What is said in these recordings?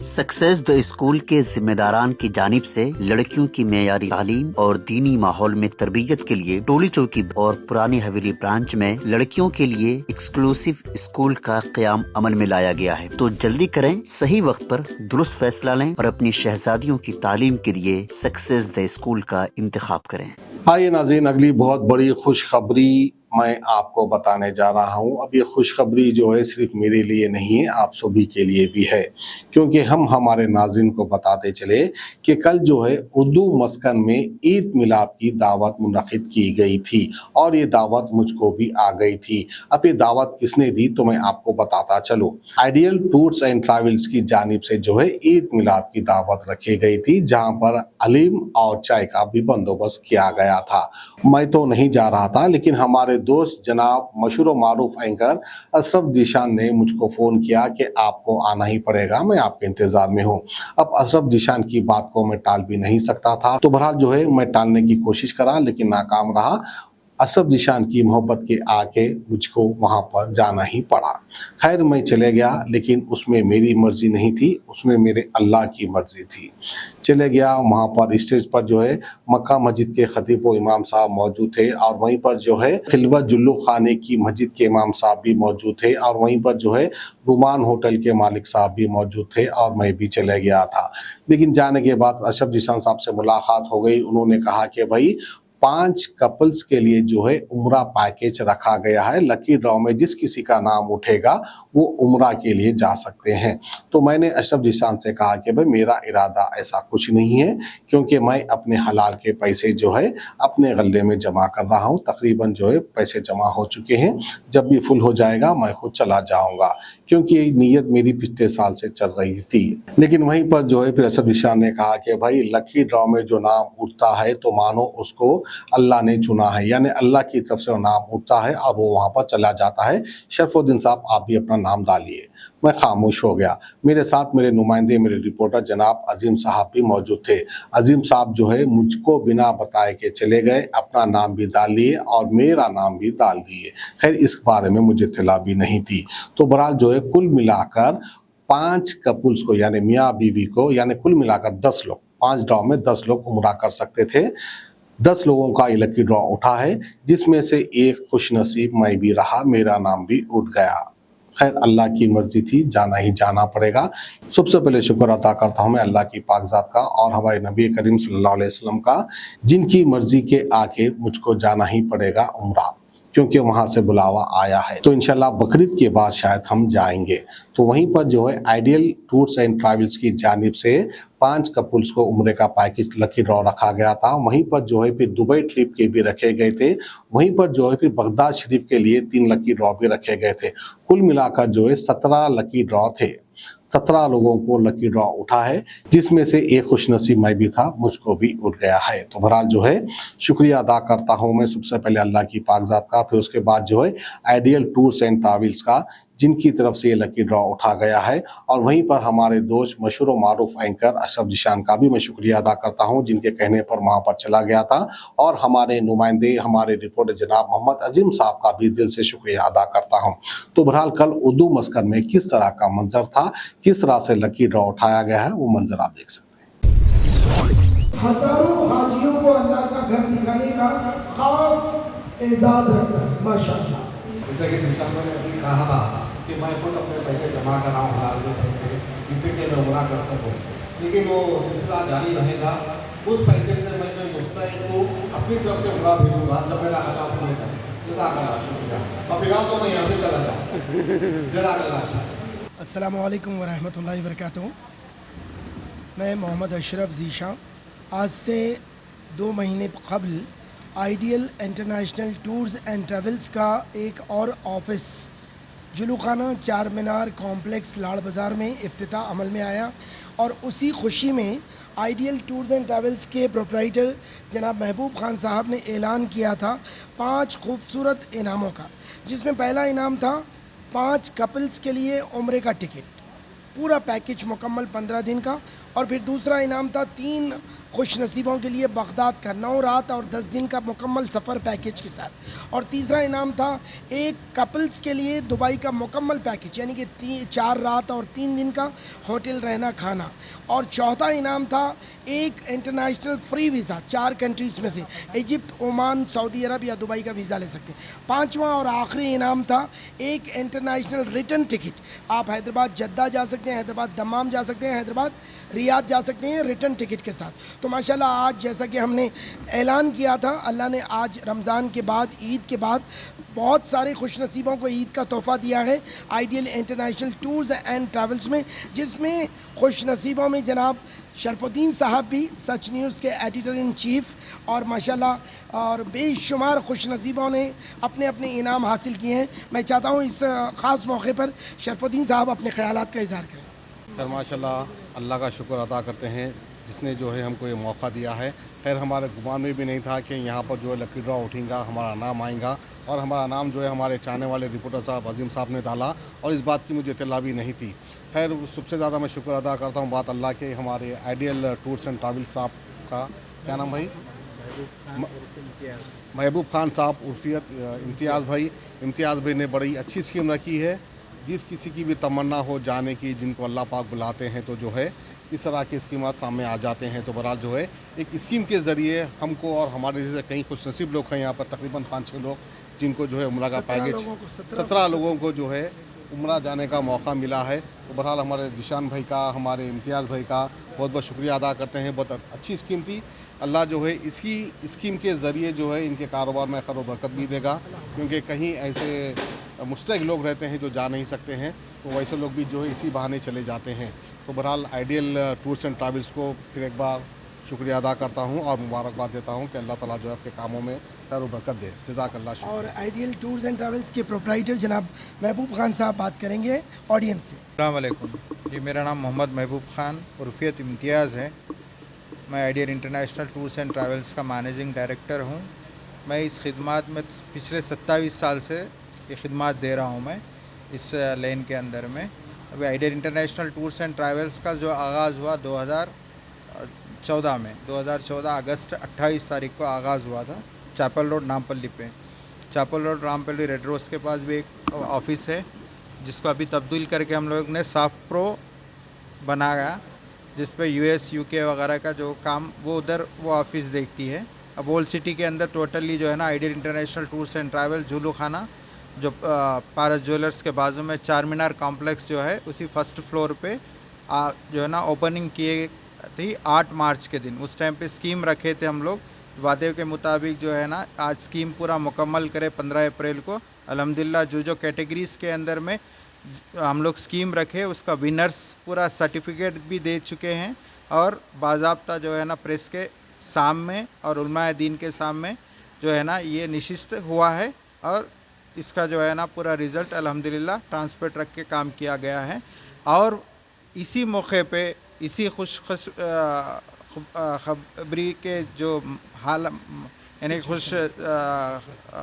Success the school के जिम्मेदारान की जानिब से लड़कियों की मेयारी तालीम और दीनी माहौल में तरबियत के लिए टोली चौकी और पुरानी हवेली ब्रांच में लड़कियों के लिए एक्सक्लूसिव स्कूल का क़याम अमल में लाया गया है। तो जल्दी करें, सही वक्त पर दुरुस्त फैसला लें और अपनी शहजादियों की तालीम के लिए सक्सेस द स्कूल का इंतखाब करें। आइए नाज़रीन, अगली बहुत बड़ी खुशखबरी मैं आपको बताने जा रहा हूं। अब ये खुशखबरी जो है सिर्फ मेरे लिए नहीं है, आप सभी के लिए भी है, क्योंकि हम हमारे नाज़रीन को बताते चले कि कल जो है उर्दू मस्कन में ईद मिलाद की दावत मुनक़िद की गई थी और ये दावत मुझको भी आ गई थी। अब ये दावत किसने दी तो मैं आपको बताता चलूँ। आइडियल टूर्स एंड ट्रैवल्स की जानिब से जो है ईद मिलाद की दावत रखी गई थी, जहाँ पर हलीम और चाय का भी बंदोबस्त किया गया था। मैं तो नहीं जा रहा था, लेकिन हमारे दोस्त जनाब मशहूर व मारूफ एंकर अशरफ जीशान ने मुझको फ़ोन किया कि आपको आना ही पड़ेगा, मैं आपके इंतज़ार में हूँ। अब अशरफ जीशान की बात को मैं टाल भी नहीं सकता था, तो बहरहाल जो है मैं टालने की कोशिश करा, लेकिन नाकाम रहा। अशरफ जीशान की मोहब्बत के आके मुझको वहाँ पर जाना ही पड़ा। खैर मैं चले गया, लेकिन उसमें मेरी मर्ज़ी नहीं थी, उसमें मेरे अल्लाह की मर्ज़ी थी। चले गया, वहाँ पर स्टेज पर जो है मक्का मस्जिद के खतीब व इमाम साहब मौजूद थे और वहीं पर जो है खिलवत जुल्लू खाने की मस्जिद के इमाम साहब भी मौजूद थे और वहीं पर जो है रुमान होटल के मालिक साहब भी मौजूद थे और मैं भी चले गया था। लेकिन जाने के बाद अशरफ जीशान साहब से मुलाकात हो गई। उन्होंने कहा कि भाई 5 कपल्स के लिए जो है उम्रा पैकेज रखा गया है, लकी ड्रॉ में जिस किसी का नाम उठेगा वो उम्रा के लिए जा सकते हैं। तो मैंने अशरफ जीशान से कहा कि भाई मेरा इरादा ऐसा कुछ नहीं है, क्योंकि मैं अपने हलाल के पैसे जो है अपने गल्ले में जमा कर रहा हूँ। तकरीबन जो है पैसे जमा हो चुके हैं, जब भी फुल हो जाएगा मैं खुद चला जाऊँगा, क्योंकि ये नीयत मेरी पिछले साल से चल रही थी। लेकिन वहीं पर जो है फिर अशरफ जीशान ने कहा कि भाई लकी ड्रॉ में जो नाम उठता है तो मानो उसको अल्लाह ने चुना है, यानी अल्लाह की तरफ से वो नाम उठता है और वो वहाँ पर चला जाता है। शरफुद्दीन साहब आप भी अपना नाम डालिए। मैं खामोश हो गया। मेरे साथ मेरे नुमाइंदे, मेरे रिपोर्टर जनाब अजीम साहब भी मौजूद थे। अजीम साहब जो है मुझको बिना बताए के चले गए, अपना नाम भी डाल लिए और मेरा नाम भी डाल दिए। खैर इस बारे में मुझे इत्तला भी नहीं थी। तो बहरहाल जो है कुल मिलाकर 5 कपल्स को, यानी मियाँ बीवी को, यानी कुल मिलाकर 10 लोग, 5 ड्रॉ में 10 लोग उम्रा कर सकते थे। 10 लोगों का ये लकी ड्रॉ उठा है, जिसमें से एक खुशनसीब मैं भी रहा, मेरा नाम भी उठ गया। खैर अल्लाह की मर्जी थी, जाना ही जाना पड़ेगा। सबसे पहले शुक्र अदा करता हूँ मैं अल्लाह की पाकज़ात का और हमारे नबी करीम सल्लल्लाहु अलैहि वसल्लम का, जिनकी मर्जी के आके मुझको जाना ही पड़ेगा उम्रा, क्योंकि वहाँ से बुलावा आया है। तो इंशाल्लाह बकरीद के बाद शायद हम जाएंगे। तो वहीं पर जो है आइडियल टूर्स एंड ट्रैवल्स की जानिब से 5 कपल्स को उम्रे का पैकेज लकी ड्रॉ रखा गया था। वहीं पर जो है फिर दुबई ट्रिप के भी रखे गए थे। वहीं पर जो है फिर बगदाद शरीफ के लिए 3 लकी ड्रॉ भी रखे गए थे। कुल मिलाकर जो है 17 लकी ड्रॉ थे। 17 लोगों को लकी ड्रॉ उठा है, जिसमें से एक खुशनसीब मैं भी था, मुझको भी उठ गया है। तो बहरहाल जो है शुक्रिया अदा करता हूँ मैं सबसे पहले अल्लाह की पाकज़ात का, फिर उसके बाद जो है आइडियल टूर्स एंड ट्रैवल्स का, जिनकी तरफ से ये लकी ड्रॉ उठा गया है। और वहीं पर हमारे दोस्त मशहूर व मारूफ एंकर अशरफ जीशान का भी मैं शुक्रिया अदा करता हूँ, जिनके कहने पर वहाँ पर चला गया था। और हमारे नुमाइंदे, हमारे रिपोर्टर जनाब मोहम्मद अजीम साहब का भी दिल से शुक्रिया अदा करता हूँ। तो बहरहाल कल उर्दू मस्कन में किस तरह का मंजर था, किस तरह से लकी ड्रॉ उठाया गया है, वो मंजर आप देख सकते हैं। हजारों हाजियों को अल्लाह का घर दिखाने का खास एजाज रखता है माशाअल्लाह। जैसे कि निशान ने अभी कहा था कि मैं खुद अपने पैसे जमा कर रहा हूँ, हलाल के पैसे, जिससे कि मैं उम्रा कर सकूँ, लेकिन वो सिलसिला जारी रहेगा। उस पैसे से मैं जो मुस्तैद को अपनी तरफ से उम्रा भेजूँगा जब मेरा अल्लाह को लेकर। जज़ाकल्लाह, शुक्रिया। और फिलहाल तो मैं यहाँ से चला जाऊँ। जज़ाकल्लाह। अस्सलामु अलैकुम व रहमतुल्लाहि व बरकातुहू। मैं मोहम्मद अशरफ ज़ीशान आज से 2 महीने कबल ideal international tours and travels का एक और ऑफिस जुलूखाना चार मीनार कॉम्प्लेक्स लाड़ बाज़ार में इफ्तिताह अमल में आया और उसी खुशी में आइडियल टूर्स एंड ट्रैवल्स के प्रोप्राइटर जनाब महबूब खान साहब ने ऐलान किया था 5 खूबसूरत इनामों का, जिसमें पहला इनाम था 5 कपल्स के लिए उम्रे का टिकट, पूरा पैकेज मुकम्मल 15 दिन का। और फिर दूसरा इनाम था 3 खुश नसीबों के लिए बगदाद का 9 रात और 10 दिन का मुकम्मल सफ़र पैकेज के साथ। और तीसरा इनाम था एक कपल्स के लिए दुबई का मुकम्मल पैकेज, यानी कि 4 रात और 3 दिन का होटल रहना खाना। और चौथा इनाम था एक इंटरनेशनल फ्री वीज़ा 4 कंट्रीज़ में से, इजिप्ट, ओमान, सऊदी अरब या दुबई का वीज़ा ले सकते हैं। पांचवा और आखिरी इनाम था एक इंटरनेशनल रिटर्न टिकट। आप हैदराबाद जद्दा जा सकते हैं, हैदराबाद दमाम जा सकते हैं, हैदराबाद रियाद जा सकते हैं रिटर्न टिकट के साथ। तो माशाल्लाह आज जैसा कि हमने ऐलान किया था, अल्लाह ने आज रमज़ान के बाद, ईद के बाद बहुत सारे खुश नसीबों को ईद का तोहफ़ा दिया है ideal international tours and travels में, जिसमें खुश नसीबों में जनाब शरफुद्दीन साहब भी सच न्यूज़ के एडिटर इन चीफ़ और माशाल्लाह और बेशुमार खुश नसीबों ने अपने अपने इनाम हासिल किए हैं। मैं चाहता हूँ इस ख़ास मौके पर शरफुद्दीन साहब अपने ख़यालात का इज़हार करें। खैर माशाल्लाह अल्लाह का शुक्र अदा करते हैं जिसने जो है हमको ये मौका दिया है। खैर हमारे गुमान में भी नहीं था कि यहाँ पर जो है लकी ड्रॉ उठेगा, हमारा नाम आएगा, और हमारा नाम जो है हमारे चाहने वाले रिपोर्टर साहब अजीम साहब ने डाला और इस बात की मुझे इत्तला भी नहीं थी। खैर सबसे ज़्यादा मैं शुक्र अदा करता हूँ बात अल्लाह के, हमारे आइडियल टूर्स एंड ट्रैवल्स साहब का, क्या नाम भाई, महबूब खान साहब उर्फियत इम्तियाज़ भाई ने बड़ी अच्छी स्कीम रखी है। जिस किसी की भी तमन्ना हो जाने की, जिनको अल्लाह पाक बुलाते हैं तो जो है इस तरह के स्कीमात सामने आ जाते हैं। तो बहरहाल जो है एक स्कीम के ज़रिए हमको और हमारे जैसे कई खुश नसीब लोग हैं यहाँ पर, तकरीबन 5-6 लोग जिनको जो है उम्रा का पैकेज 17 लोगों को जो है उम्रा जाने का मौका मिला है। तो बहरहाल हमारे दिशान भाई का, हमारे इम्तियाज़ भाई का बहुत बहुत शुक्रिया अदा करते हैं। बहुत अच्छी स्कीम थी। अल्लाह जो है इसकी स्कीम के ज़रिए जो है इनके कारोबार में खैर बरकत भी देगा, क्योंकि कहीं ऐसे मुस्तहिक लोग रहते हैं जो जा नहीं सकते हैं, तो वैसे लोग भी जो है इसी बहाने चले जाते हैं। तो बहरहाल आइडियल टूर्स एंड ट्रैवल्स को फिर एक बार शुक्रिया अदा करता हूँ और मुबारकबाद देता हूँ कि अल्लाह ताला जो है आपके कामों में खैर बरकत दे। जज़ाकल्लाह शुक्रिया। और आइडियल टूर्स एंड ट्रैवल्स के प्रोप्राइटर जनाब महबूब खान साहब बात करेंगे ऑडियंस से। अस्सलाम वालेकुम जी, मेरा नाम मोहम्मद महबूब खान उर्फियत इम्तियाज़ है। मैं ideal international tours and travels का मैनेजिंग डायरेक्टर हूँ। मैं इस खिदमत में पिछले 27 साल से ये खिदमत दे रहा हूँ। मैं इस लेन के अंदर में अभी ideal international tours and travels का जो आगाज़ हुआ 2014 में, 2014 अगस्त 28 तारीख को आगाज़ हुआ था। चापल रोड नामपल्ली पे, चापल रोड नामपल्ली रेड रोज़ के पास भी एक ऑफ़िस है जिसको अभी तब्दील करके हम लोग ने सॉफ्ट प्रो बनाया, जिस पे US UK वगैरह का जो काम वो उधर वो ऑफिस देखती है। अब ओल्ड सिटी के अंदर टोटली जो है ना ideal international tours and travel झूलू खाना जो पारस ज्वेलर्स के बाजू में चार मीनार कॉम्प्लेक्स जो है उसी फर्स्ट फ्लोर पे जो है ना ओपनिंग किए थी 8 मार्च के दिन। उस टाइम पे स्कीम रखे थे हम लोग, वादे के मुताबिक जो है ना आज स्कीम पूरा मुकम्मल करे 15 अप्रैल को। अल्हम्दुलिल्लाह जो कैटेगरीज़ के अंदर में हम लोग स्कीम रखे उसका विनर्स पूरा सर्टिफिकेट भी दे चुके हैं और बाज़ाब्ता जो है ना प्रेस के सामने और उलमाए दीन के सामने जो है ना ये निशिस्त हुआ है और इसका जो है ना पूरा रिज़ल्ट अल्हम्दुलिल्लाह ट्रांसपेरेंट रख के काम किया गया है। और इसी मौके पे इसी खबरी के जो हाल यानी खुश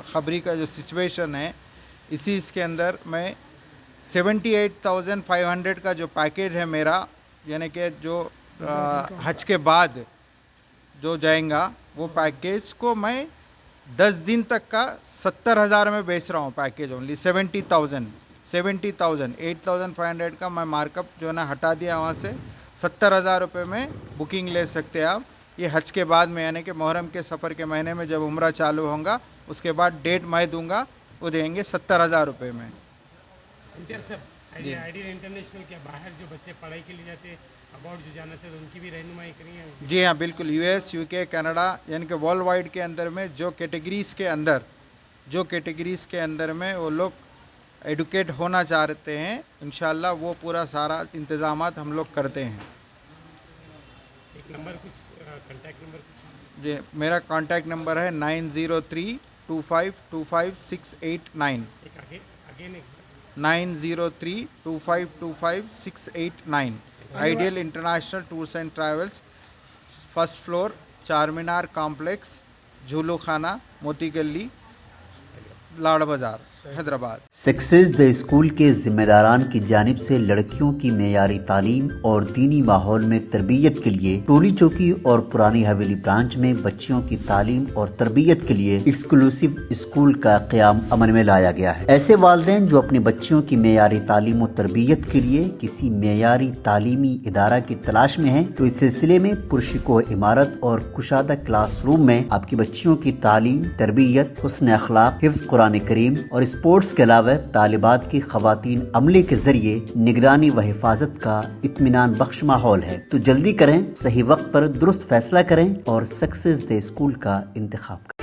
खबरी का जो सिचुएशन है, इसी इसके अंदर मैं 78,500 का जो पैकेज है मेरा, यानी कि जो हज के बाद जो जाएगा वो पैकेज को मैं 10 दिन तक का 70,000 में बेच रहा हूँ। पैकेज ओनली 70,000 8,500 का मैं मार्कअप जो है ना हटा दिया वहाँ से। 70,000 रुपये में बुकिंग ले सकते हैं आप। ये हज के बाद में यानी कि मुहर्रम के सफ़र के महीने में जब उम्रा चालू होगा उसके बाद डेट मैं दूंगा, वो देंगे 70,000 रुपये में। आइडियल इंटरनेशनल के बाहर जो बच्चे पढ़ाई के लिए जाते हैं, अबाउट जो जाना चाहते हैं उनकी भी रहनुमाई करेंगे? जी हाँ बिल्कुल। US UK कनाडा यानी कि वर्ल्ड वाइड के अंदर में जो कैटेगरीज़ के अंदर में वो लोग एडुकेट होना चाहते हैं, इंशाल्लाह वो पूरा सारा इंतज़ामात हम लोग करते हैं। एक नंबर कुछ कॉन्टैक्ट नंबर कुछ? जी मेरा कॉन्टैक्ट नंबर है 9032525689। एक आगे 9032525689। Ideal international tours and travels, first floor, चार मीनार कॉम्प्लेक्स, झूलू खाना, मोती गली, लाड़ बाज़ार, हैदराबाद। सक्सेस द स्कूल के जिम्मेदारान की जानिब से लड़कियों की मेयारी तालीम और दीनी माहौल में तरबियत के लिए टोली चौकी और पुरानी हवेली ब्रांच में बच्चियों की तालीम और तरबियत के लिए एक्सक्लूसिव स्कूल का क़याम अमल में लाया गया है। ऐसे वालिदैन जो अपनी बच्चियों की मेयारी तालीम और तरबियत के लिए किसी मेयारी तालीमी इदारा की तलाश में हैं, तो इस सिलसिले में पुरशिको इमारत और कुशादा क्लासरूम में आपकी बच्चियों की तालीम, तरबियत, हुस्न अखलाक, हिफ्ज़ कुरान करीम और स्पोर्ट्स के अलावा तालिबात की खवातीन अमले के जरिए निगरानी व हिफाजत का इत्मीनान बख्श माहौल है। तो जल्दी करें, सही वक्त पर दुरुस्त फैसला करें और सक्सेस द स्कूल का इंतखाब करें।